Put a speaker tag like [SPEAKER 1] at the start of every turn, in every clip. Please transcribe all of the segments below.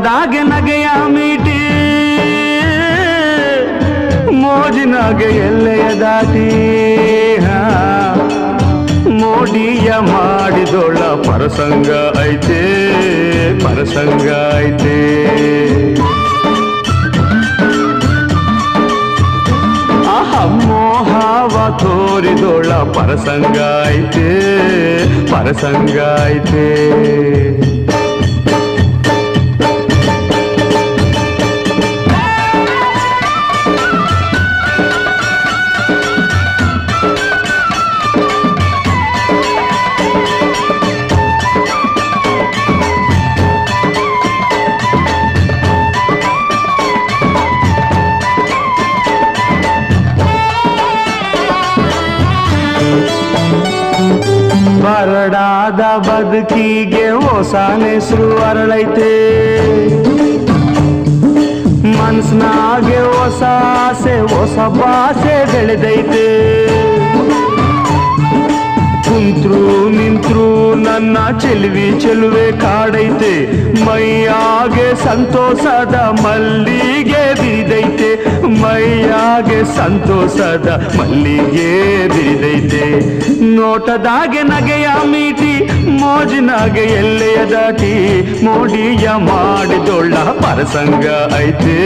[SPEAKER 1] ನೋಟದಾಗೆ ನಗೆಯ ಮೀಟಿ ಮೋಜಿನಾಗೆ ಎಲ್ಲೆಯ ದಾಟಿ ಮೋಡಿಯ ಮಾಡಿದೊಳ್ಳ ಪರಸಂಗ ಐತೆ ಪರಸಂಗ ಐತೆ ಮೋಹವ ತೋರಿದೊಳ್ಳ ಪರಸಂಗ ಐತೆ ಪರಸಂಗ ಐತೆ ಬರಡಾದ ಬದುಕಿಗೆ ಹೊಸ ನೆಸರು ಅರಳೈತೆ ಮನ್ಸ್ನಾಗೆ ಹೊಸ ಆಸೆ ಹೊಸ ಭಾಷೆ ಬೆಳೆದೈತೆ ಕುಂತ್ರು ನಿಂತ್ರು ನನ್ನ ಚೆಲುವೆ ಕಾಡೈತೆ ಮೈಯಾಗೆ ಸಂತೋಷದ ಮಲ್ಲಿಗೆ ಬಿರಿದೈತೆ ಮೈಯಾಗೆ ಸಂತೋಷದ ಮಲ್ಲಿಗೆ ಬಿರಿದೈತೆ ನೋಟದಾಗೆ ನಗೆಯ ಮೀಟಿ ಮೋಜಿನಾಗೆ ಎಲ್ಲೆಯ ದಾಟಿ ಮೋಡಿಯ ಮಾಡಿದೊಳ್ಳ ಪರಸಂಗ ಐತೆ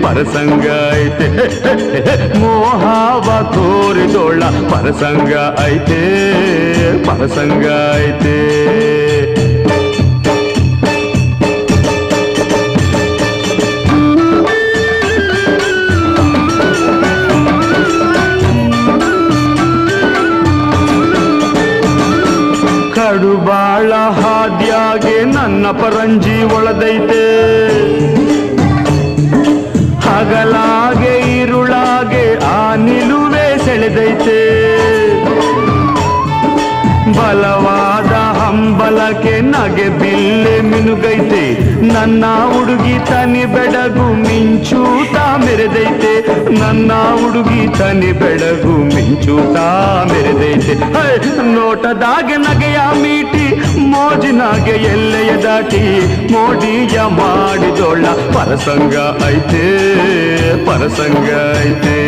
[SPEAKER 1] ಪರಸಂಗ ಐತೆ ಮೋಹವ ತೋರಿದೊಳ್ಳ ಪರಸಂಗ ಐತೆ ಪರಸಂಗ ಐತೆ ಕಡುಬಾಳ ಹಾದ್ಯಾಗೆ ನನ್ನ ಪರಂಜಿ ಒಳದೈತೆ ಹಗಲಾಗೆ ಇರುಳಾಗೆ ಆ ನಿಲುವೆ ಸೆಳೆದೈತೆ ಬಲವಾದ ಹಂಬಲಕ್ಕೆ ನಗೆ ಬಿಲ್ಲೆ ಮಿನುಗೈತೆ ನನ್ನ ಹುಡುಗಿ ತನಿ ಬೆಡಗು ಮಿಂಚೂತ ಮೆರೆದೈತೆ ನನ್ನ ಹುಡುಗಿ ತನಿ ಬೆಡಗು ಮಿಂಚೂತ ಮೆರೆದೈತೆ ನೋಟದಾಗೆ ನಗೆಯ ಮೀಟಿ ಮೋಜಿನಾಗೆ ಎಲ್ಲೆಯ ದಾಟಿ ಮೋಡಿಯ ಮಾಡಿದೊಳ್ಳ ಪರಸಂಗ ಐತೆ ಪರಸಂಗ ಐತೆ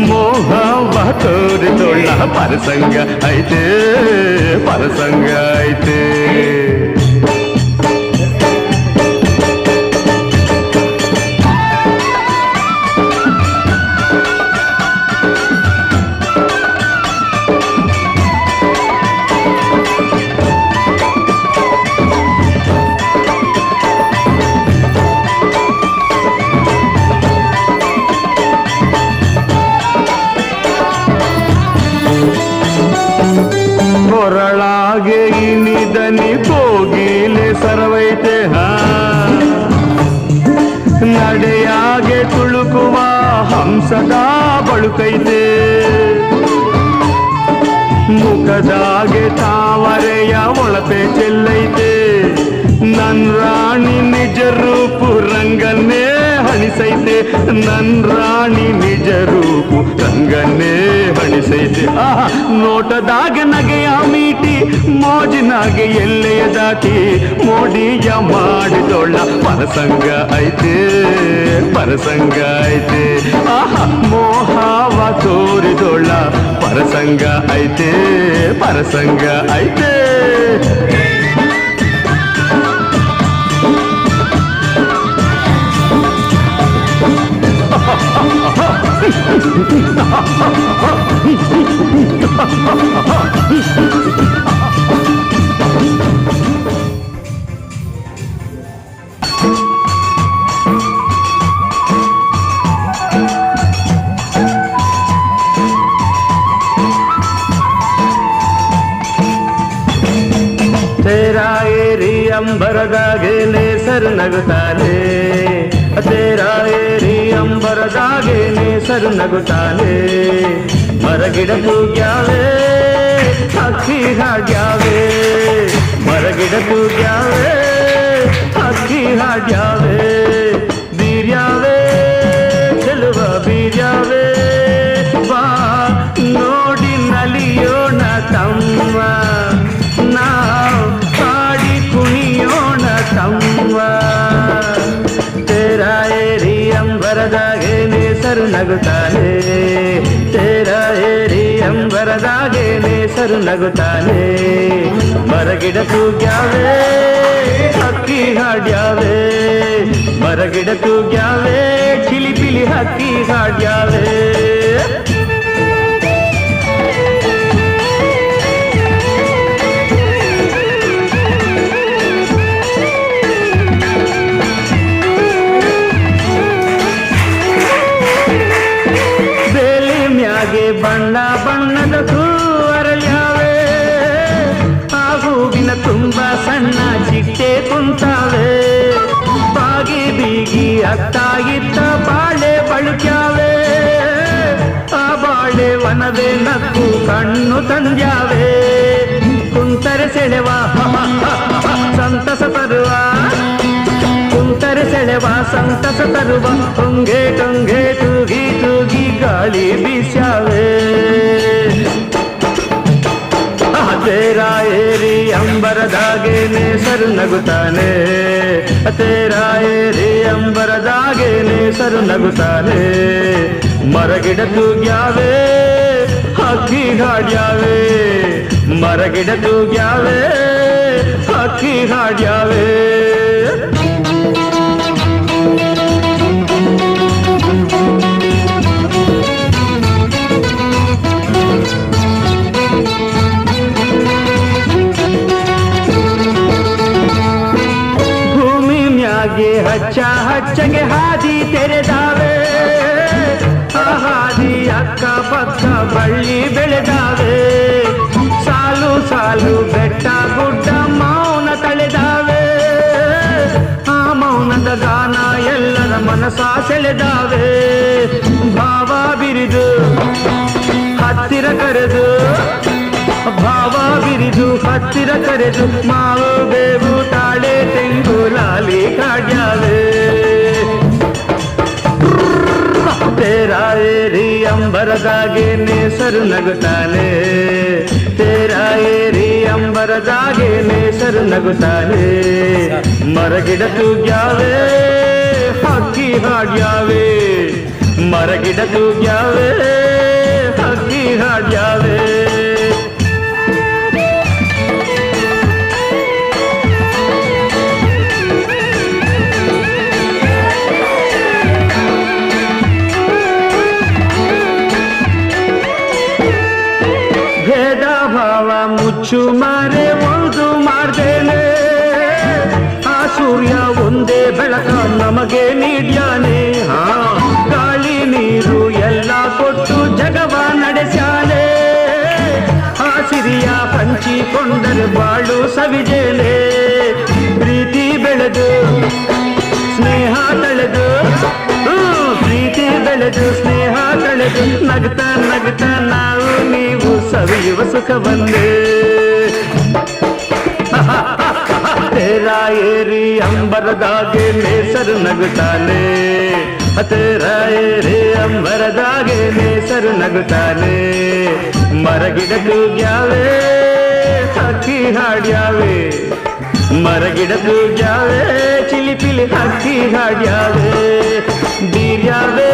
[SPEAKER 1] ಮೋಹವ ತೋರಿದೊಳ್ಳ ಪರಸಂಗ ಐತೆ ಪರಸಂಗ ಐತೆ ಕೊರಳಾಗೆ ಇನಿದನಿ ಕೋಗಿಲೆ ಸರವೈತೆ ನಡೆಯಾಗೆ ತುಳುಕುವ ಹಂಸದ ಬಳುಕೈತೆ ಮುಖದಾಗೆ ತಾವರೆಯ ಒಳಪೆ ಚೆಲ್ಲೈತೆ ನನ್ ರಾಣಿ ನಿಜ ರೂಪು ರಂಗನ್ನೇ ಹಣಿಸೈತೆ ನನ್ ರಾಣಿ ನಿಜ ರೂಪು ರಂಗನ್ನೇ ಹಣಿಸೈತೆ ನೋಟದಾಗೆ ನಗೆಯ ಮೀಟಿ ಮೋಜಿನಾಗೆ ಎಲ್ಲೆಯ ದಾಟಿ ಮೋಡಿಯ ಮಾಡಿದೊಳ್ಳ ಪರಸಂಗ ಐತೆ ಪರಸಂಗ ಐತೆ ಮೋಹವ ತೋರಿದೊಳ್ಳ ಪರಸಂಗ ಐತೆ ಪರಸಂಗ ಐತೆ तेरा एरी अंबरदागे ನೇಸರ್ ನಗುತ್ತಾನೆ तेरा एरी अंबरदागे ನೇಸರ್ ನಗುತ್ತಾನೆ ಮರಗಿಡ ತೂಗ್ಯಾವೆ ಅಕ್ಕಿ ಹಾಡ್ಯಾವೆ ಮರಗಿಡ ತೂಗ್ಯಾವೆ ಅಕ್ಕಿ ಹಾಡ್ಯಾವೆ ಬೀರ್ಯಾವೆ ಚೆಲುವ ಬೀರ್ಯಾವೆ ಬಾ ನೋಡಿ ನಲಿಯೋಣ ತಮ್ಮ ನಾವು ಪಾಡಿ ಕುಣಿಯೋಣ ತಮ್ಮ ನಗುತ್ತಾನೆ ತೇರ ಏರಿ ಅಂಬರದಾಗೆ ನೇಸರು ನಗುತ್ತಾನೆ ಮರಗಿಡ ತೂಗ್ಯಾವೆ ಹಕ್ಕಿ ಹಾಡ್ಯಾವೆ ಮರಗಿಡ ತೂಗ್ಯಾವೆ ಚಿಲಿಪಿಲಿ ಹಕ್ಕಿ ಹಾಡ್ಯಾವೆ ಬಣ್ಣ ಬಣ್ಣದ ಹೂ ಅರಳ್ಯಾವೆ ಆ ಹೂವಿನ ತುಂಬ ಸಣ್ಣ ಚಿಟ್ಟೆ ಕುಂತಾವೆ ಬಾಗಿ ಬೀಗಿ ಅತ್ತ ಇತ್ತ ಬಾಳೆ ಬಳುಕ್ಯಾವೆ ಆ ಬಾಳೆ ವನವೇ ನಕ್ಕು ಕಣ್ಣು ತಂದ್ಯಾವೆ ಕುಂತರೆ ಸೆಳೆವ ಸಂತಸ ತರುವ ಕುಂತರೆ ಸೆಳೆವ ಸಂತಸ ತರುವ ಟೊಂಗೆ ಟೊಂಗೆ ತೂಗಿ ತೂಗಿ ಗಾಳಿ ಬೀಸ್ಯಾವೆ ತೇರ ಏರಿ ಅಂಬರದಾಗೆ ನೇಸರು ನಗುತ್ತಾನೆ ತೇರ ಏರಿ ಅಂಬರದಾಗೆ ನೇಸರು ನಗುತ್ತಾನೆ ಮರಗಿಡ ತೂಗ್ಯಾವೆ ಹಕ್ಕಿ ಹಾಡ್ಯಾವೆ ಮರಗಿಡ ತೂಗ್ಯಾವೆ ಹಕ್ಕಿ ಹಾಡ್ಯಾವೆ ಹಚ್ಚ ಹಚ್ಚಗೆ ಹಾದಿ ತೆರೆದಾವೆ ಆ ಹಾದಿ ಅಕ್ಕ ಪಕ್ಕ ಬಳ್ಳಿ ಬೆಳೆದಾವೆ ಸಾಲು ಸಾಲು ಬೆಟ್ಟ ಗುಡ್ಡ ಮೌನ ತಳೆದಾವೆ ಆ ಮೌನದ ಗಾನ ಎಲ್ಲರ ಮನಸ ಸೆಳೆದಾವೆ ಭಾವ ಬಿರಿದು ಹತ್ತಿರ ಕರೆದು ಭಾವ ಬಿರಿದು ಹತ್ತಿರ ಕರೆದು ಮಾವು ಬೇವು ತಾಳೆ ತೆಂಗು ಲಾಲಿ ಕಾಡ್ಯಾವೆ ತೇರ ಏರಿ ಅಂಬರದಾಗೆ ನೇಸರು ನಗುತ್ತಾನೆ ತೇರ ಏರಿ ಅಂಬರದಾಗೆ ನೇಸರು ನಗುತ್ತಾನೆ ಮರಗಿಡ ತೂಗ್ಯಾವೆ ಹಕ್ಕಿ ಹಾಡ್ಯಾವೆ ಮರಗಿಡ ತೂಗ್ಯಾವೆ ಹಕ್ಕಿ ಹಾಡ್ಯಾವೆ ಮುಚ್ಚು ಮಾರೆ ಒಂದು ಮಾಡ್ದೇನೆ ಆ ಸೂರ್ಯ ಒಂದೇ ಬೆಳಕ ನಮಗೆ ನೀಡ್ಯಾನೆ ಗಾಳಿ ನೀರು ಎಲ್ಲ ಕೊಟ್ಟು ಜಗವ ನಡೆಸ್ಯಾನೆ ಆ ಸಿರಿಯ ಹಂಚಿಕೊಂಡರೆ ಬಾಳು ಸವಿಜೇನೆ ಪ್ರೀತಿ ಬೆಳೆದು ಸ್ನೇಹ ತಳೆದು ಪ್ರೀತಿ ಬೆಳೆದು ಸ್ನೇಹ ತಳೆದು ನಗ್ತ ನಗ್ತ ನಾವು ನೀವು ಸವಿಯುವ ಸುಖ ಬಂದೆ ತೇರ ಏರಿ ಅಂಬರದಾಗೆ ನೇಸರು ನಗುತ್ತಾನೆ ತೇರ ಏರಿ ಅಂಬರದಾಗೆ ನೇಸರು ನಗುತ್ತಾನೆ ಮರಗಿಡ ತೂಗ್ಯಾವೆ ಹಕ್ಕಿ ಹಾಡ್ಯಾವೆ ಮರಗಿಡ ತೂಗ್ಯಾವೆ ಚಿಲಿಪಿಲಿ ಹಕ್ಕಿ ಹಾಡ್ಯಾವೆ ಬೀರ್ಯಾವೆ